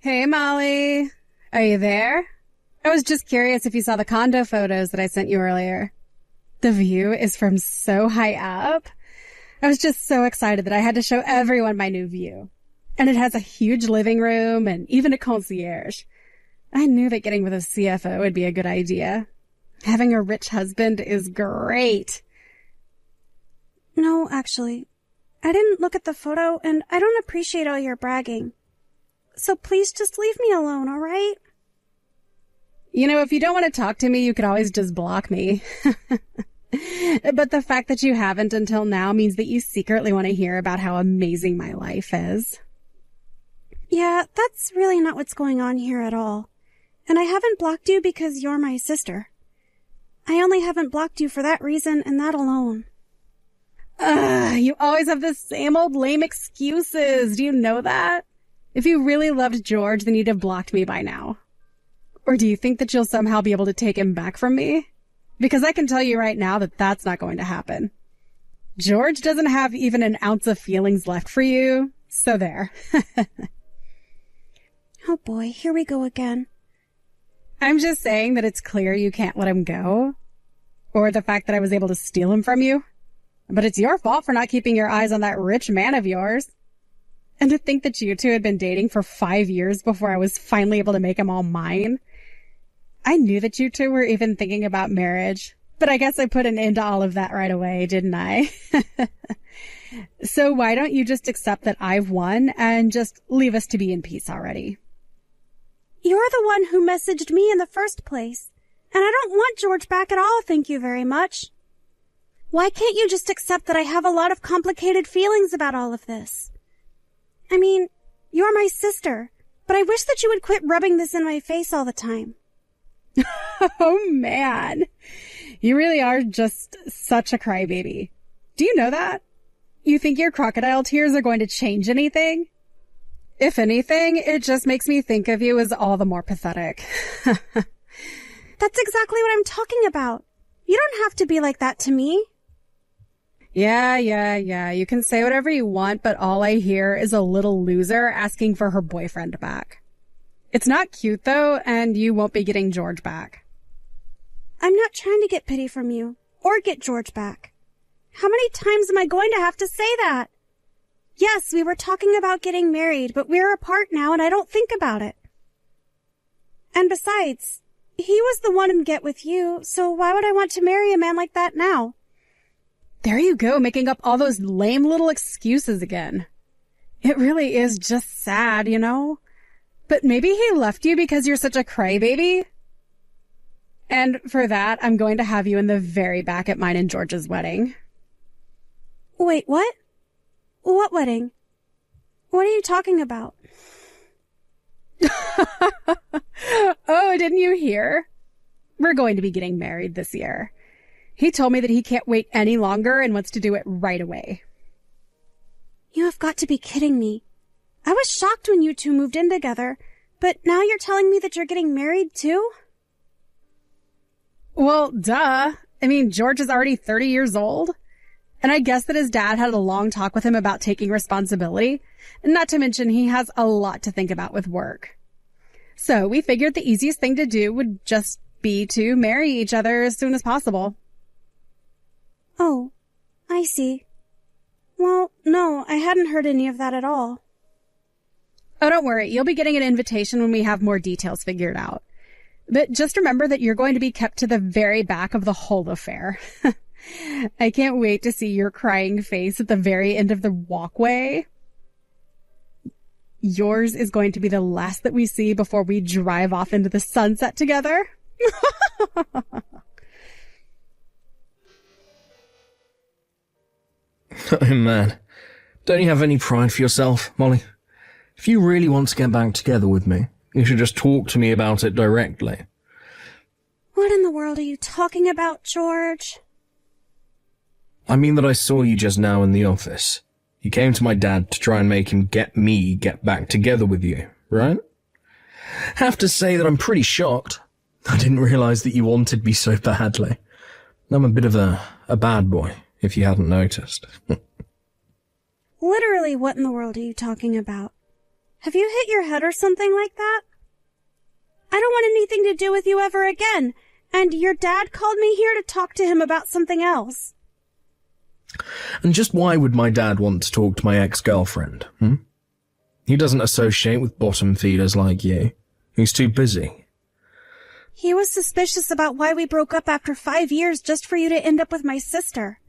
Hey, Molly. Are you there? I was just curious if you saw the condo photos that I sent you earlier. The view is from so high up. I was just so excited that I had to show everyone my new view. And it has a huge living room and even a concierge. I knew that getting with a CFO would be a good idea. Having a rich husband is great. No, actually, I didn't look at the photo and I don't appreciate all your bragging. So please just leave me alone, all right? You know, if you don't want to talk to me, you could always just block me. But the fact that you haven't until now means that you secretly want to hear about how amazing my life is. Yeah, that's really not what's going on here at all. And I haven't blocked you because you're my sister. I only haven't blocked you for that reason and that alone. You always have the same old lame excuses. Do you know that? If you really loved George, then you'd have blocked me by now. Or do you think that you'll somehow be able to take him back from me? Because I can tell you right now that that's not going to happen. George doesn't have even an ounce of feelings left for you, so there. Oh boy, here we go again. I'm just saying that it's clear you can't let him go. Or the fact that I was able to steal him from you. But it's your fault for not keeping your eyes on that rich man of yours. And to think that you two had been dating for 5 years before I was finally able to make him all mine. I knew that you two were even thinking about marriage, but I guess I put an end to all of that right away, didn't I? So why don't you just accept that I've won and just leave us to be in peace already? You're the one who messaged me in the first place, and I don't want George back at all, thank you very much. Why can't you just accept that I have a lot of complicated feelings about all of this? I mean, you're my sister, but I wish that you would quit rubbing this in my face all the time. Oh, man. You really are just such a crybaby. Do you know that? You think your crocodile tears are going to change anything? If anything, it just makes me think of you as all the more pathetic. That's exactly what I'm talking about. You don't have to be like that to me. Yeah. You can say whatever you want, but all I hear is a little loser asking for her boyfriend back. It's not cute, though, and you won't be getting George back. I'm not trying to get pity from you, or get George back. How many times am I going to have to say that? Yes, we were talking about getting married, but we're apart now, and I don't think about it. And besides, he was the one in get with you, so why would I want to marry a man like that now? There you go, making up all those lame little excuses again. It really is just sad, you know? But maybe he left you because you're such a crybaby? And for that, I'm going to have you in the very back at mine and George's wedding. Wait, what? What wedding? What are you talking about? Oh, didn't you hear? We're going to be getting married this year. He told me that he can't wait any longer and wants to do it right away. You have got to be kidding me. I was shocked when you two moved in together, but now you're telling me that you're getting married too? Well, duh. I mean, George is already 30 years old. And I guess that his dad had a long talk with him about taking responsibility. Not to mention he has a lot to think about with work. So we figured the easiest thing to do would just be to marry each other as soon as possible. Oh, I see. Well, no, I hadn't heard any of that at all. Oh, don't worry. You'll be getting an invitation when we have more details figured out. But just remember that you're going to be kept to the very back of the whole affair. I can't wait to see your crying face at the very end of the walkway. Yours is going to be the last that we see before we drive off into the sunset together. Oh man, don't you have any pride for yourself, Molly? If you really want to get back together with me, you should just talk to me about it directly. What in the world are you talking about, George? I mean that I saw you just now in the office. You came to my dad to try and make him get back together with you, right? Have to say that I'm pretty shocked. I didn't realize that you wanted me so badly. I'm a bit of a bad boy, if you hadn't noticed. Literally, what in the world are you talking about? Have you hit your head or something like that? I don't want anything to do with you ever again, and your dad called me here to talk to him about something else. And just why would my dad want to talk to my ex-girlfriend, He doesn't associate with bottom feeders like you. He's too busy. He was suspicious about why we broke up after 5 years just for you to end up with my sister.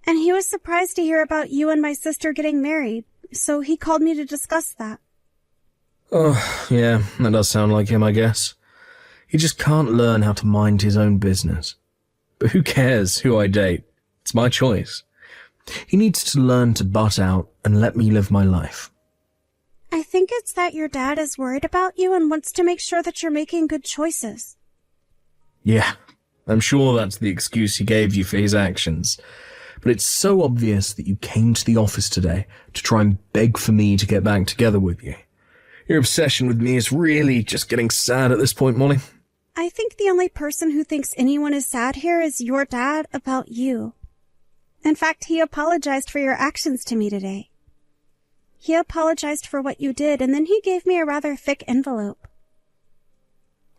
And he was surprised to hear about you and my sister getting married, so he called me to discuss that. Oh, yeah, that does sound like him, I guess. He just can't learn how to mind his own business. But who cares who I date? It's my choice. He needs to learn to butt out and let me live my life. I think it's that your dad is worried about you and wants to make sure that you're making good choices. Yeah, I'm sure that's the excuse he gave you for his actions. But it's so obvious that you came to the office today to try and beg for me to get back together with you. Your obsession with me is really just getting sad at this point, Molly. I think the only person who thinks anyone is sad here is your dad about you. In fact, he apologized for your actions to me today. He apologized for what you did, and then he gave me a rather thick envelope.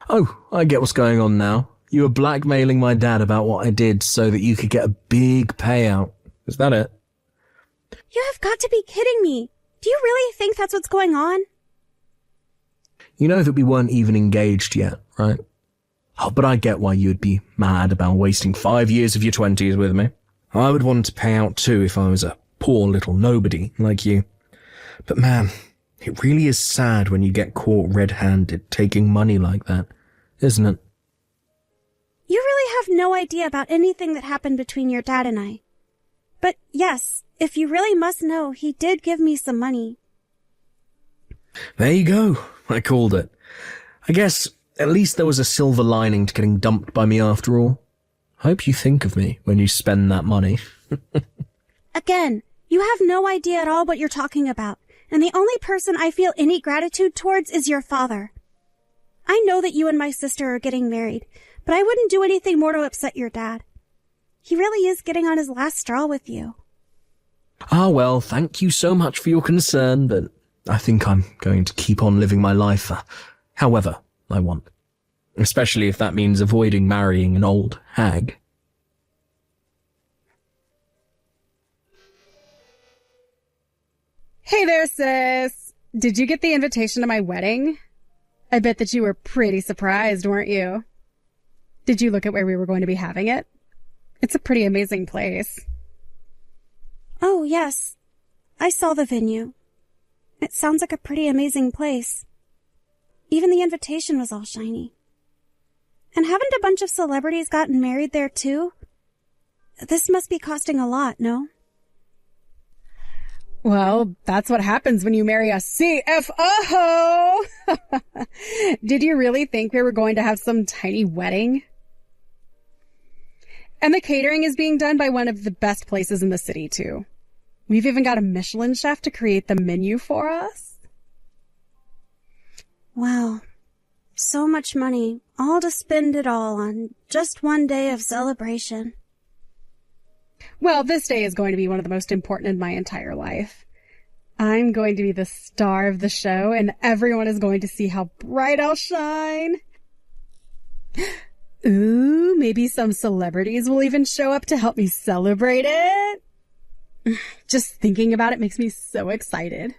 Oh, I get what's going on now. You were blackmailing my dad about what I did so that you could get a big payout. Is that it? You have got to be kidding me. Do you really think that's what's going on? You know that we weren't even engaged yet, right? Oh, but I get why you'd be mad about wasting 5 years of your 20s with me. I would want to pay out too if I was a poor little nobody like you. But man, it really is sad when you get caught red-handed taking money like that, isn't it? You really have no idea about anything that happened between your dad and I. But yes, if you really must know, he did give me some money. There you go. I called it. I guess at least there was a silver lining to getting dumped by me after all. I hope you think of me when you spend that money. Again, you have no idea at all what you're talking about, and the only person I feel any gratitude towards is your father. I know that you and my sister are getting married, but I wouldn't do anything more to upset your dad. He really is getting on his last straw with you. Ah, well, thank you so much for your concern, but I think I'm going to keep on living my life however I want. Especially if that means avoiding marrying an old hag. Hey there, sis. Did you get the invitation to my wedding? I bet that you were pretty surprised, weren't you? Did you look at where we were going to be having it? It's a pretty amazing place. Oh, yes. I saw the venue. It sounds like a pretty amazing place. Even the invitation was all shiny. And haven't a bunch of celebrities gotten married there too? This must be costing a lot, no? Well, that's what happens when you marry a CFO! Did you really think we were going to have some tiny wedding? And the catering is being done by one of the best places in the city, too. We've even got a Michelin chef to create the menu for us. Wow. So much money, all to spend it all on just one day of celebration. Well, this day is going to be one of the most important in my entire life. I'm going to be the star of the show, and everyone is going to see how bright I'll shine. Ooh, maybe some celebrities will even show up to help me celebrate it. Just thinking about it makes me so excited.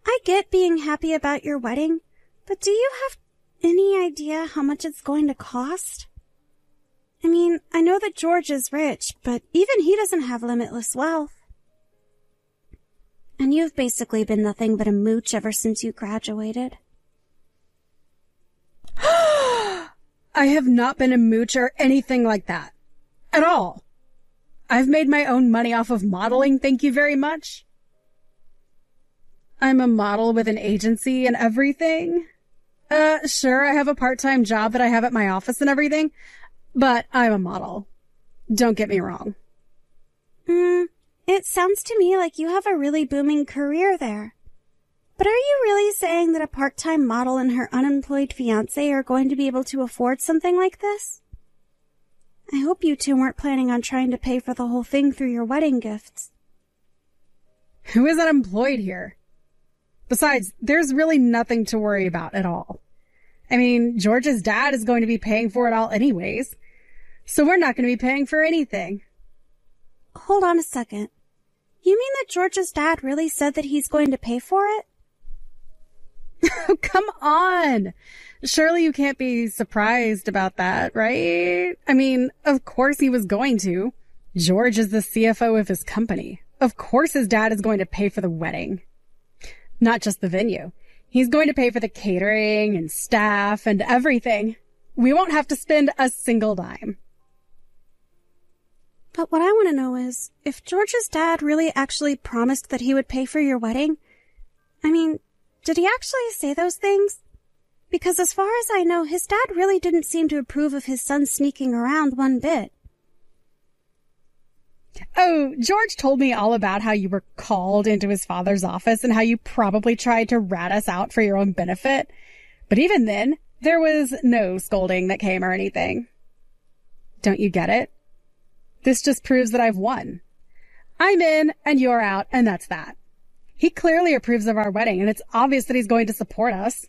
I get being happy about your wedding, but do you have any idea how much it's going to cost? I mean, I know that George is rich, but even he doesn't have limitless wealth. And you've basically been nothing but a mooch ever since you graduated. I have not been a mooch or anything like that. At all. I've made my own money off of modeling, thank you very much. I'm a model with an agency and everything. Sure, I have a part-time job that I have at my office and everything, but I'm a model. Don't get me wrong. It sounds to me like you have a really booming career there. But are you really saying that a part-time model and her unemployed fiancé are going to be able to afford something like this? I hope you two weren't planning on trying to pay for the whole thing through your wedding gifts. Who is unemployed here? Besides, there's really nothing to worry about at all. I mean, George's dad is going to be paying for it all anyways, so we're not going to be paying for anything. Hold on a second. You mean that George's dad really said that he's going to pay for it? Oh, come on. Surely you can't be surprised about that, right? I mean, of course he was going to. George is the CFO of his company. Of course his dad is going to pay for the wedding. Not just the venue. He's going to pay for the catering and staff and everything. We won't have to spend a single dime. But what I want to know is, if George's dad really actually promised that he would pay for your wedding, I mean, did he actually say those things? Because as far as I know, his dad really didn't seem to approve of his son sneaking around one bit. Oh, George told me all about how you were called into his father's office and how you probably tried to rat us out for your own benefit. But even then, there was no scolding that came or anything. Don't you get it? This just proves that I've won. I'm in and you're out, and that's that. He clearly approves of our wedding, and it's obvious that he's going to support us.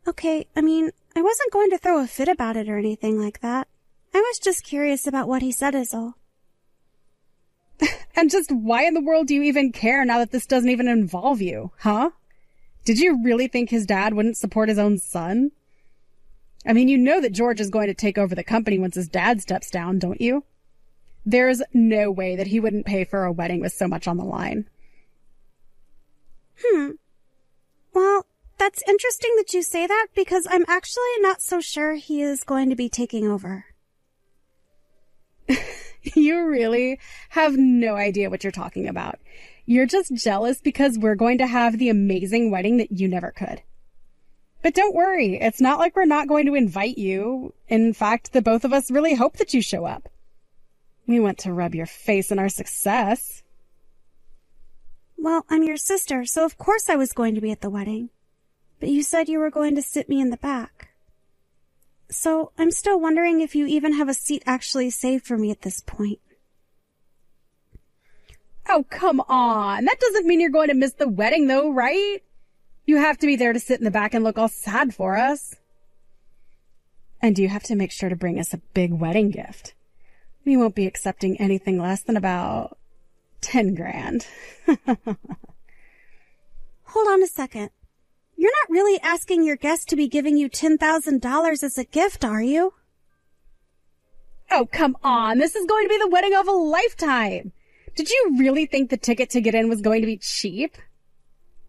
Okay, I mean, I wasn't going to throw a fit about it or anything like that. I was just curious about what he said is all. And just why in the world do you even care now that this doesn't even involve you, huh? Did you really think his dad wouldn't support his own son? I mean, you know that George is going to take over the company once his dad steps down, don't you? There's no way that he wouldn't pay for a wedding with so much on the line. Well, that's interesting that you say that, because I'm actually not so sure he is going to be taking over. You really have no idea what you're talking about. You're just jealous because we're going to have the amazing wedding that you never could. But don't worry, it's not like we're not going to invite you. In fact, the both of us really hope that you show up. We want to rub your face in our success. Well, I'm your sister, so of course I was going to be at the wedding. But you said you were going to sit me in the back. So I'm still wondering if you even have a seat actually saved for me at this point. Oh, come on. That doesn't mean you're going to miss the wedding, though, right? You have to be there to sit in the back and look all sad for us. And you have to make sure to bring us a big wedding gift. We won't be accepting anything less than about 10 grand. Hold on a second. You're not really asking your guest to be giving you $10,000 as a gift, are you? Oh, come on. This is going to be the wedding of a lifetime. Did you really think the ticket to get in was going to be cheap?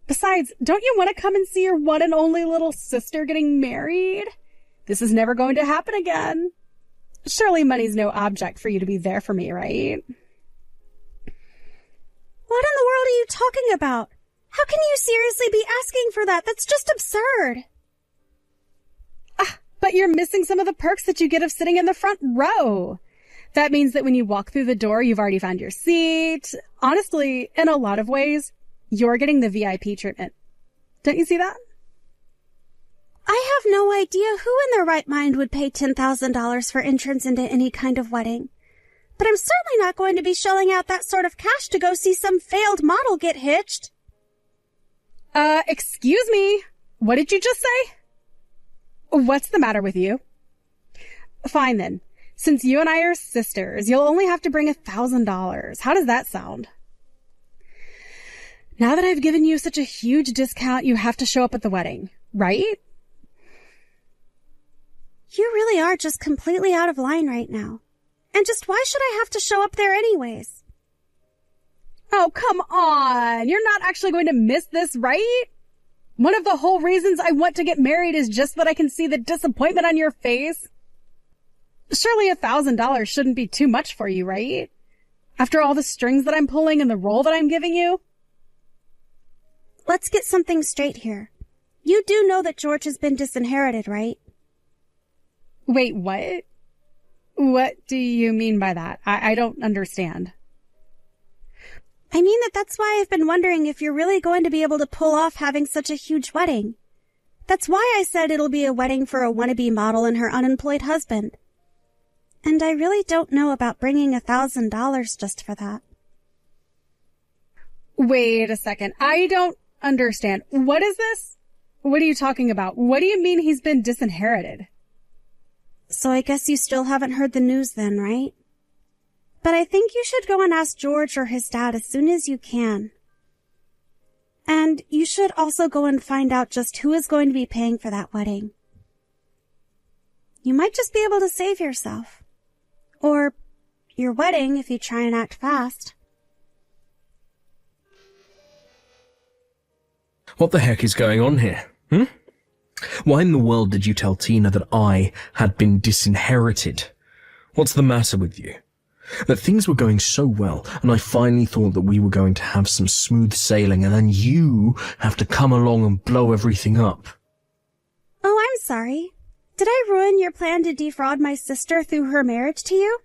Besides, don't you want to come and see your one and only little sister getting married? This is never going to happen again. Surely money's no object for you to be there for me, right? What in the world are you talking about? How can you seriously be asking for that? That's just absurd. But you're missing some of the perks that you get of sitting in the front row. That means that when you walk through the door, you've already found your seat. Honestly, in a lot of ways, you're getting the VIP treatment. Don't you see that? I have no idea who in their right mind would pay $10,000 for entrance into any kind of wedding. But I'm certainly not going to be shelling out that sort of cash to go see some failed model get hitched. Excuse me. What did you just say? What's the matter with you? Fine then. Since you and I are sisters, you'll only have to bring $1,000. How does that sound? Now that I've given you such a huge discount, you have to show up at the wedding, right? You really are just completely out of line right now. And just why should I have to show up there anyways? Oh, come on. You're not actually going to miss this, right? One of the whole reasons I want to get married is just that I can see the disappointment on your face. Surely $1,000 shouldn't be too much for you, right? After all the strings that I'm pulling and the role that I'm giving you? Let's get something straight here. You do know that George has been disinherited, right? Wait, what? What do you mean by that? I don't understand. I mean that's why I've been wondering if you're really going to be able to pull off having such a huge wedding. That's why I said it'll be a wedding for a wannabe model and her unemployed husband. And I really don't know about bringing $1,000 just for that. Wait a second. I don't understand. What is this? What are you talking about? What do you mean he's been disinherited? So I guess you still haven't heard the news then, right? But I think you should go and ask George or his dad as soon as you can. And you should also go and find out just who is going to be paying for that wedding. You might just be able to save yourself. Or your wedding if you try and act fast. What the heck is going on here? Why in the world did you tell Tina that I had been disinherited? What's the matter with you? That things were going so well, and I finally thought that we were going to have some smooth sailing, and then you have to come along and blow everything up. Oh, I'm sorry. Did I ruin your plan to defraud my sister through her marriage to you?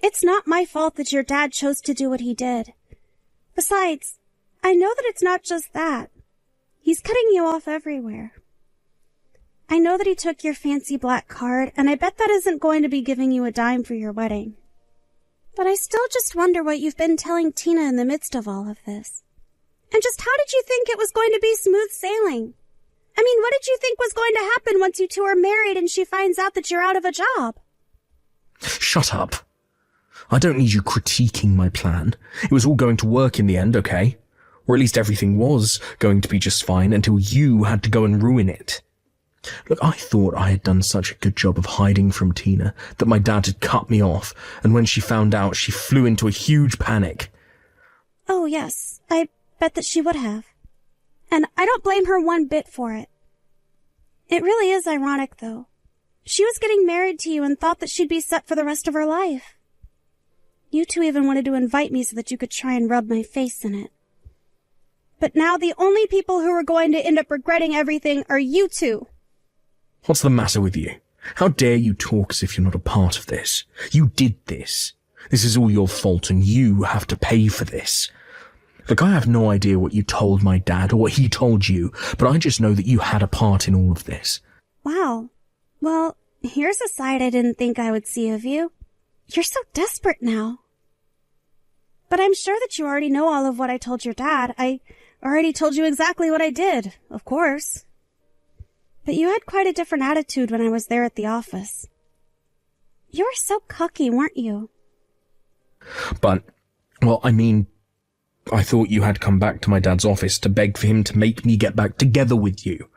It's not my fault that your dad chose to do what he did. Besides, I know that it's not just that. He's cutting you off everywhere. I know that he took your fancy black card, and I bet that isn't going to be giving you a dime for your wedding. But I still just wonder what you've been telling Tina in the midst of all of this. And just how did you think it was going to be smooth sailing? I mean, what did you think was going to happen once you two are married and she finds out that you're out of a job? Shut up. I don't need you critiquing my plan. It was all going to work in the end, okay? Or at least everything was going to be just fine until you had to go and ruin it. Look, I thought I had done such a good job of hiding from Tina that my dad had cut me off, and when she found out, she flew into a huge panic. Oh, yes, I bet that she would have. And I don't blame her one bit for it. It really is ironic, though. She was getting married to you and thought that she'd be set for the rest of her life. You two even wanted to invite me so that you could try and rub my face in it. But now the only people who are going to end up regretting everything are you two. What's the matter with you? How dare you talk as if you're not a part of this? You did this. This is all your fault, and you have to pay for this. Look, I have no idea what you told my dad or what he told you, but I just know that you had a part in all of this. Wow. Well, here's a side I didn't think I would see of you. You're so desperate now. But I'm sure that you already know all of what I told your dad. I already told you exactly what I did, of course. But you had quite a different attitude when I was there at the office. You were so cocky, weren't you? But, well, I mean, I thought you had come back to my dad's office to beg for him to make me get back together with you.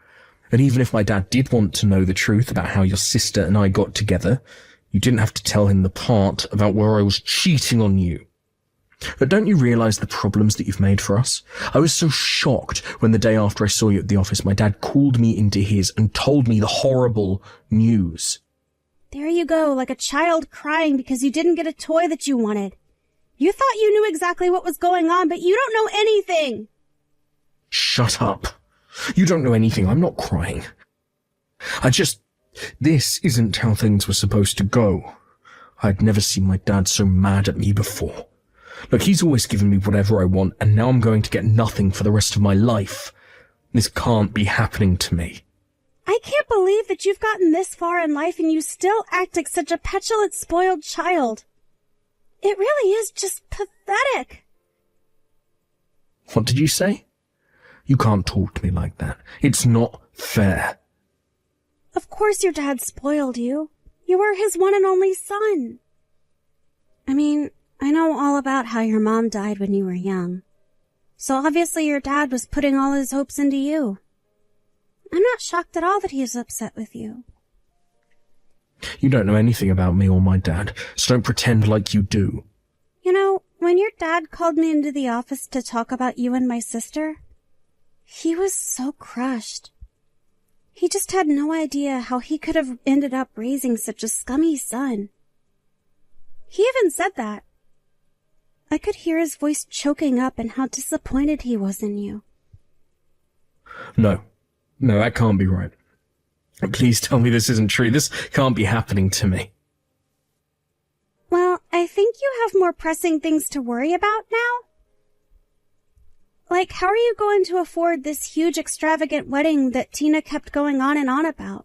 And even if my dad did want to know the truth about how your sister and I got together, you didn't have to tell him the part about where I was cheating on you. But don't you realize the problems that you've made for us? I was so shocked when the day after I saw you at the office, my dad called me into his and told me the horrible news. There you go, like a child crying because you didn't get a toy that you wanted. You thought you knew exactly what was going on, but you don't know anything. Shut up. You don't know anything. I'm not crying. This isn't how things were supposed to go. I'd never seen my dad so mad at me before. Look, he's always given me whatever I want, and now I'm going to get nothing for the rest of my life. This can't be happening to me. I can't believe that you've gotten this far in life and you still act like such a petulant, spoiled child. It really is just pathetic. What did you say? You can't talk to me like that. It's not fair. Of course your dad spoiled you. You were his one and only son. I mean, I know all about how your mom died when you were young. So obviously your dad was putting all his hopes into you. I'm not shocked at all that he is upset with you. You don't know anything about me or my dad, so don't pretend like you do. You know, when your dad called me into the office to talk about you and my sister, he was so crushed. He just had no idea how he could have ended up raising such a scummy son. He even said that. I could hear his voice choking up and how disappointed he was in you. No, that can't be right. Please tell me this isn't true. This can't be happening to me. Well, I think you have more pressing things to worry about now. Like, how are you going to afford this huge extravagant wedding that Tina kept going on and on about?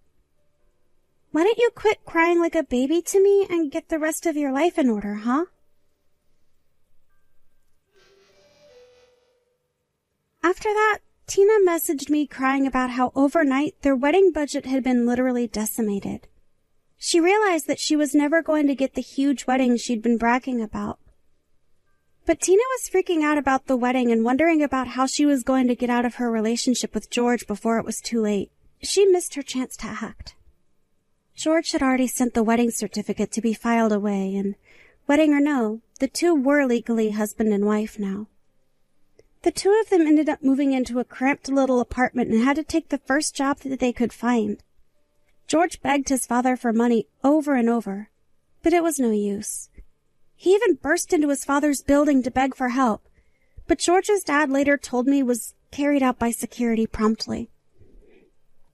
Why don't you quit crying like a baby to me and get the rest of your life in order, huh? After that, Tina messaged me crying about how overnight their wedding budget had been literally decimated. She realized that she was never going to get the huge wedding she'd been bragging about. But Tina was freaking out about the wedding and wondering about how she was going to get out of her relationship with George before it was too late. She missed her chance to act. George had already sent the wedding certificate to be filed away, and wedding or no, the two were legally husband and wife now. The two of them ended up moving into a cramped little apartment and had to take the first job that they could find. George begged his father for money over and over, but it was no use. He even burst into his father's building to beg for help, but George's dad later told me was carried out by security promptly.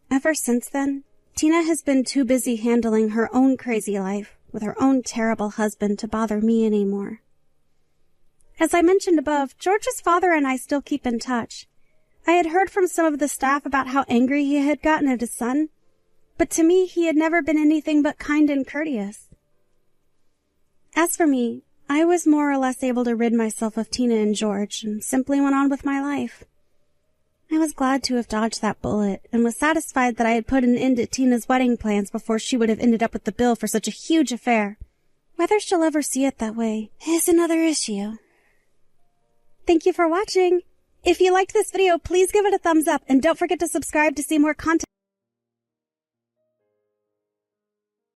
Ever since then, Tina has been too busy handling her own crazy life with her own terrible husband to bother me anymore. As I mentioned above, George's father and I still keep in touch. I had heard from some of the staff about how angry he had gotten at his son, but to me he had never been anything but kind and courteous. As for me, I was more or less able to rid myself of Tina and George and simply went on with my life. I was glad to have dodged that bullet and was satisfied that I had put an end to Tina's wedding plans before she would have ended up with the bill for such a huge affair. Whether she'll ever see it that way is another issue. Thank you for watching. If you liked this video, please give it a thumbs up and don't forget to subscribe to see more content.